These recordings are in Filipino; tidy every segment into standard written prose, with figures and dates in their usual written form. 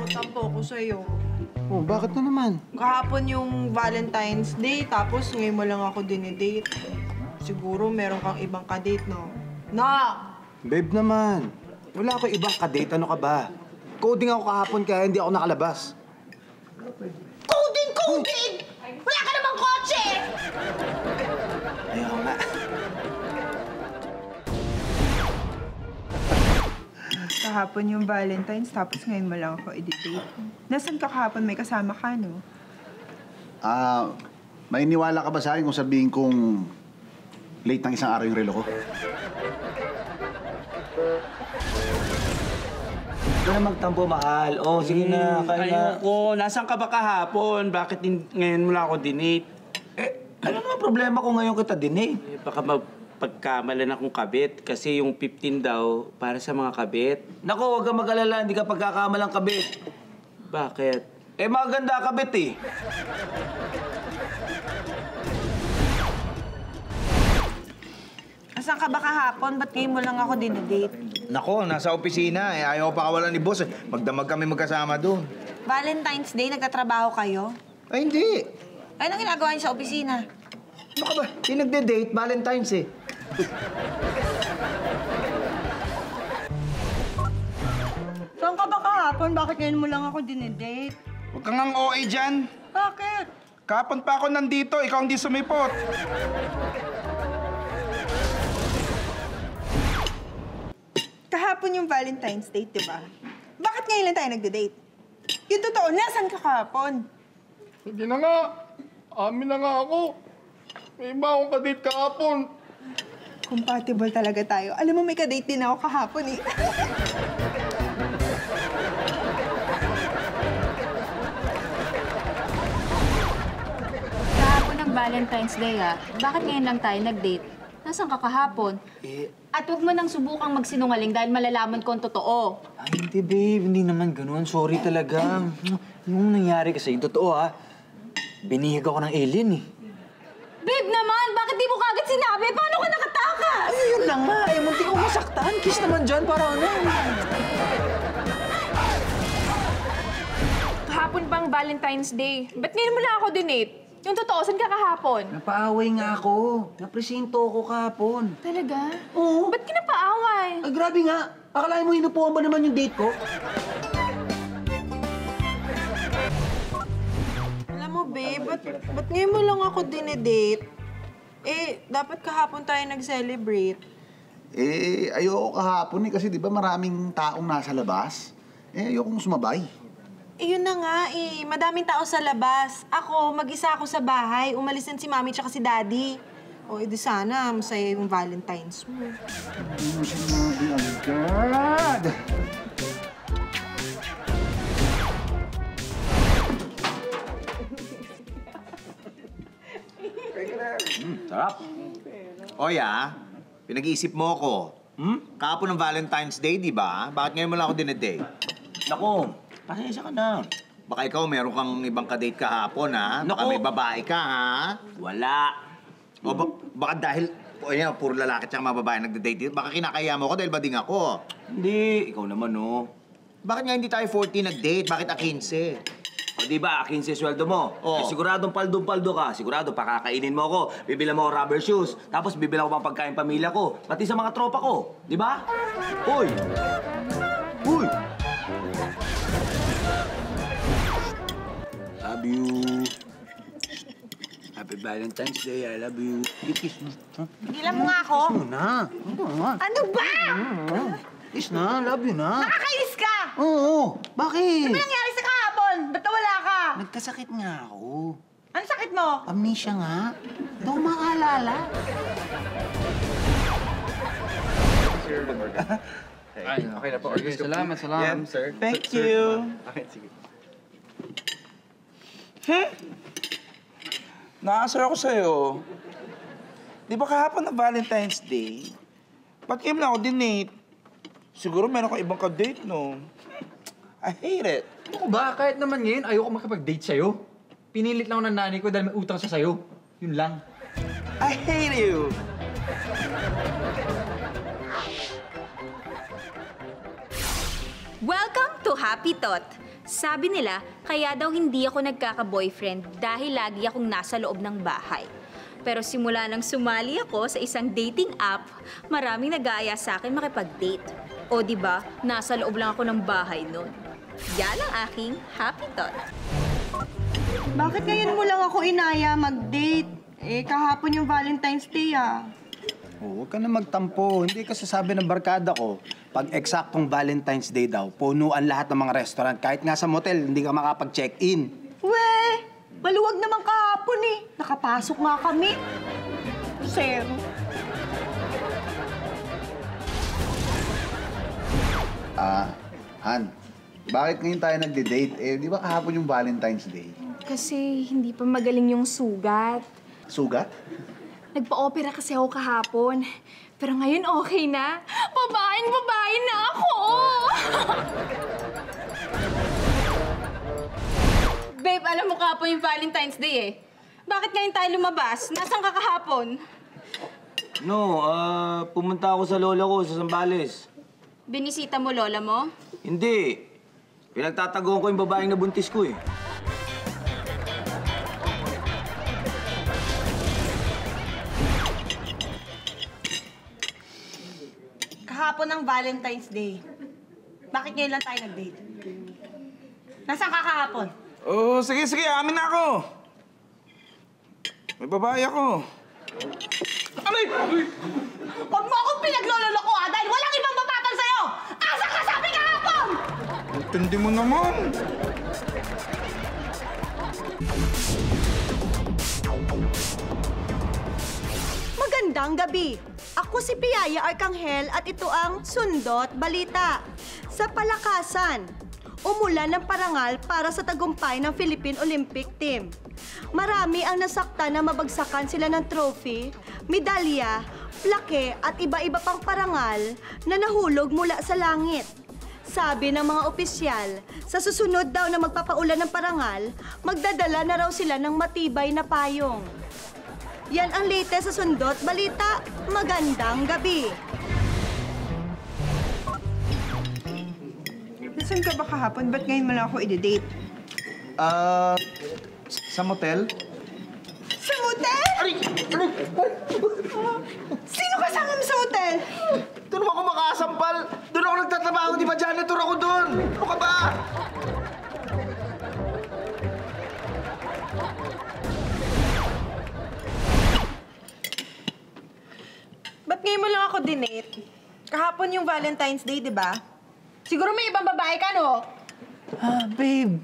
Tampo ko sa'yo. Oh, bakit na naman? Kahapon yung Valentine's Day, tapos ngayon mo lang ako dinidate. Siguro meron kang ibang kadate, no? Na! Babe naman. Wala ako ibang kadate. Ano ka ba? Coding ako kahapon kaya hindi ako nakalabas. Coding! Coding! Wala ka namang kotse! Ayaw nga. Kahapon yung Valentine's, tapos ngayon mo lang ako i-date. Nasaan ka kahapon? May kasama ka, no? May iniwala ka ba sa akin kung sabihin kong late ng isang araw yung relo ko? Ito na magtampo, mahal. Oh, sige na. Kaya Ayoko. Nasaan ka ba kahapon? Bakit ngayon mo lang ako dinate? ano naman problema kung ngayon kita dinate? Baka pagkamalan akong kabit. Kasi yung 15 daw, para sa mga kabit. Naku, huwag kang mag-alala. Hindi ka pagkakamalang kabit. Bakit? Maganda kabit eh. Nasaan ka ba kahapon? Ba't ngayon mo lang ako dinidate? Nako, nasa opisina. Ayaw pa kawalan ni boss. Magdamag kami magkasama doon. Valentine's Day, nagtatrabaho kayo? Ay, hindi. Ay, anong ginagawa niyo sa opisina? Ano ka ba? Yung nagde-date, Valentine's eh. Saan ka ba kahapon? Bakit ngayon mo lang ako dinidate? Huwag kang ang OA dyan. Bakit? Kapon pa ako nandito, ikaw hindi sumipot. Kahapon yung Valentine's Day, di ba? Bakit ngayon lang tayo nagde-date? Yung totoo, nasaan ka kahapon? Sige na nga. Amin na nga ako. May iba akong kadate kahapon. Compatible talaga tayo. Alam mo, may kadate din ako kahapon eh. Kahapon ng Valentine's Day, ha? Bakit ngayon lang tayo nag-date? Nasaan ka kahapon? At huwag mo nang subukang magsinungaling dahil malalaman ko ang totoo. Ay, hindi babe. Hindi naman ganun. Sorry talaga. Yung nangyari kasi, yung totoo ha. Binihag ako ng alien eh. Babe naman! Bakit di mo kagad sinabi? Paano ka nakatakas? Ay, yun lang nga. Ay, munti akong masaktan. Kiss naman dyan para ano. Kahapon bang Valentine's Day? Ba't ngayon mo lang ako dinate? Yung totoo, saan ka kahapon? Napaaway nga ako. Napresinto ako kahapon. Talaga? Oo. Ba't ka napaaway? Ay, grabe nga. Akalain mo hinupuan ba naman yung date ko? Alam mo, babe, ba't ngayon mo lang ako dinidate? Dapat kahapon tayo nag-celebrate. Ayoko kahapon eh kasi di ba maraming taong nasa labas? Ayokong sumabay. Yun na nga madaming tao sa labas. Ako, mag-isa ako sa bahay. Umalis na si mami tsaka si daddy. O, edi sana, masaya yung Valentine's mo. Ano sinabi agad? Sarap. Oy, pinag-iisip mo ako. Kahapon ng Valentine's Day, di ba? Bakit ngayon mo lang ako dinedate? Naku, pasensya ka na. Baka ikaw meron kang ibang kadate kahapon, ha? Baka Naku. may babae ka, ha? Wala. O baka dahil, puro lalaki at mga babae nagde-date dito, baka kinakaya mo ako dahil bading ako. Hindi. Ikaw naman, no. Bakit nga hindi tayo 14 nag-date? Bakit 15? O, di ba? 15 sweldo mo. Oo. Siguradong paldo-paldo ka. Sigurado, pakakainin mo ako. Bibilang mo ako rubber shoes. Tapos bibilang ko pang pagkain pamilya ko. Pati sa mga tropa ko. Di ba? Uy! Uy! Love you. Happy Valentine's Day. I love you. Kiss mo. Tigilan mo nga ako. Kiss mo na. Ano ba? Kiss na. Love you na. Nakakainis ka! Oo. Bakit? Ano nangyari sa kahapon? Ba't nawala ka? Nagkasakit nga ako. Ano sakit mo? Amnesia nga. Hindi ako makaalala. Ay, okay na po. Okay, salamat. Yeah, sir. Thank you. Okay, sige. Nakasar ako sa'yo. Di ba kahapon na Valentine's Day? Ba't ngayon lang ako dinate? Siguro meron kang ibang ka-date, no? I hate it. Ano ba? Kahit naman ngayon, ayoko makapag-date sa'yo. Pinilit lang ako ng nanay ko dahil may utang siya sa'yo. Yun lang. I hate you. Welcome to to Happy Tot. Sabi nila, kaya daw hindi ako nagkaka-boyfriend dahil lagi akong nasa loob ng bahay. Pero simula nang sumali ako sa isang dating app, maraming nag-aaya sa akin makipag-date. O di ba, nasa loob lang ako ng bahay noon. Yan ang aking Happy Tot. Bakit ngayon mo lang ako inaya mag-date? Eh, kahapon yung Valentine's Day, ah. Oh, huwag ka na magtampo. Hindi ka sasabi ng barkada ko. Pag eksaktong Valentine's Day daw, punuan lahat ng mga restaurant. Kahit nga sa motel, hindi ka makapag-check-in. Weh! Maluwag naman kahapon eh. Nakapasok nga kami. Zero. Han, bakit ngayon tayo nagde-date? Eh, di ba kahapon yung Valentine's Day? Kasi hindi pa magaling yung sugat. Sugat? Nagpa-opera kasi ako kahapon. Pero ngayon okay na. Babae na ako! Babe, alam mo kahapon yung Valentine's Day eh. Bakit ngayon tayo lumabas? Nasaan ka kahapon? No, pumunta ako sa lola ko sa Zambales. Binisita mo lola mo? Hindi. Pinagtataguan ko yung babaeng nabuntis ko eh. Kahapon ng Valentine's Day. Bakit ngayon lang tayo nag-date? Nasaan ka kahapon? Oh, sige, amin na ako. May babae ako. Aray! Huwag mo akong pinaglololoko ah, dahil walang ibang mapatol sa'yo! Asan ka sabi kahapon? Intindi mo naman. Magandang gabi. Ako si Piaya Arcangel at ito ang Sundot Balita. Sa palakasan, umulan ng parangal para sa tagumpay ng Philippine Olympic Team. Marami ang nasaktan na mabagsakan sila ng trophy, medalya, plake at iba-iba pang parangal na nahulog mula sa langit. Sabi ng mga opisyal, sa susunod daw na magpapaulan ng parangal, magdadala na raw sila ng matibay na payong. Yan ang latest sa Sundot Balita. Magandang gabi! Nasaan ka ba kahapon? Ba't ngayon mo lang ako i-date? Sa motel? Sa motel? Sino kasama mo sa motel? Doon ako makasampal. Doon ako nagtatrabaho. Di ba janitor ako doon? Ano ka ba? Ba't ngayon mo lang ako dinate? Kahapon yung Valentine's Day, di ba? Siguro may ibang babae ka, no? Babe.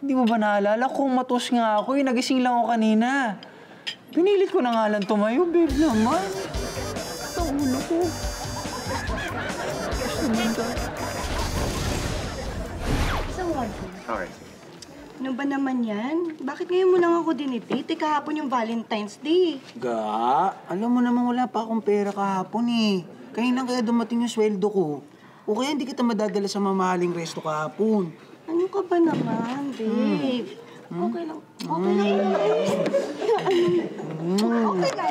Hindi mo ba naalala kung matos nga ako eh? Nagising lang ako kanina. Pinilit ko na nga lang tumayo, babe naman. Ito ulo ko. Isang word. Okay. Ano ba naman yan? Bakit ngayon mo lang ako dinidate? Kahapon yung Valentine's Day. Ga, alam mo naman wala pa akong pera kahapon eh. Kanina kaya dumating yung sweldo ko. O kaya hindi kita madadala sa mamahaling resto kahapon. Ano ka ba naman, babe? Okay lang. Okay lang. Okay lang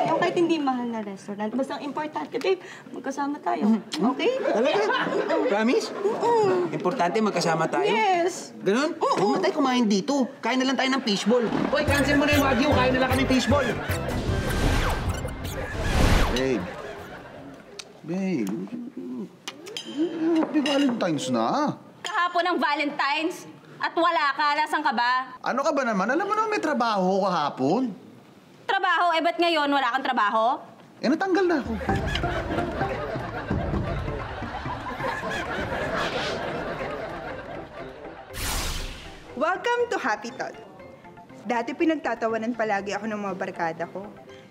yan. Kahit hindi mahal na restaurant. Basta ang importante, babe, magkasama tayo. Okay? Talaga? Promise? Importante magkasama tayo? Yes! Ganun? Huwag na tayo kumain dito. Kain na lang tayo ng fishball. Hoy, cancel mo na yung Wagyu. Kain na lang kami fishball. Babe. Happy Valentine's na. Kahapon ang Valentine's at wala ka. Nasaan ka ba? Ano ka ba naman? Alam mo naman may trabaho kahapon. Trabaho? Eh, ba't ngayon wala kang trabaho? Eh, natanggal na ako. Welcome to Happy Tot. Dati pinagtatawanan palagi ako ng mga barkada ko.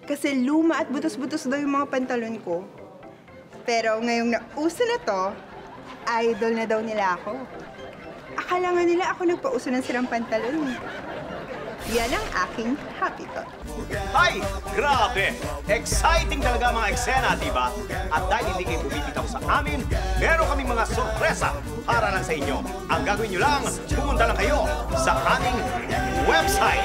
Kasi luma at butos-butos daw yung mga pantalon ko. Pero ngayong nauso na to, idol na daw nila ako. Akala nga nila ako nagpauso ng sirang pantalon. Yan ang aking Happy Tot. Ay, grabe! Exciting talaga mga eksena, di ba? At dahil hindi kayo bumibitaw sa amin, meron kaming mga sorpresa para lang sa inyo. Ang gagawin nyo lang, pumunta lang kayo sa aming website.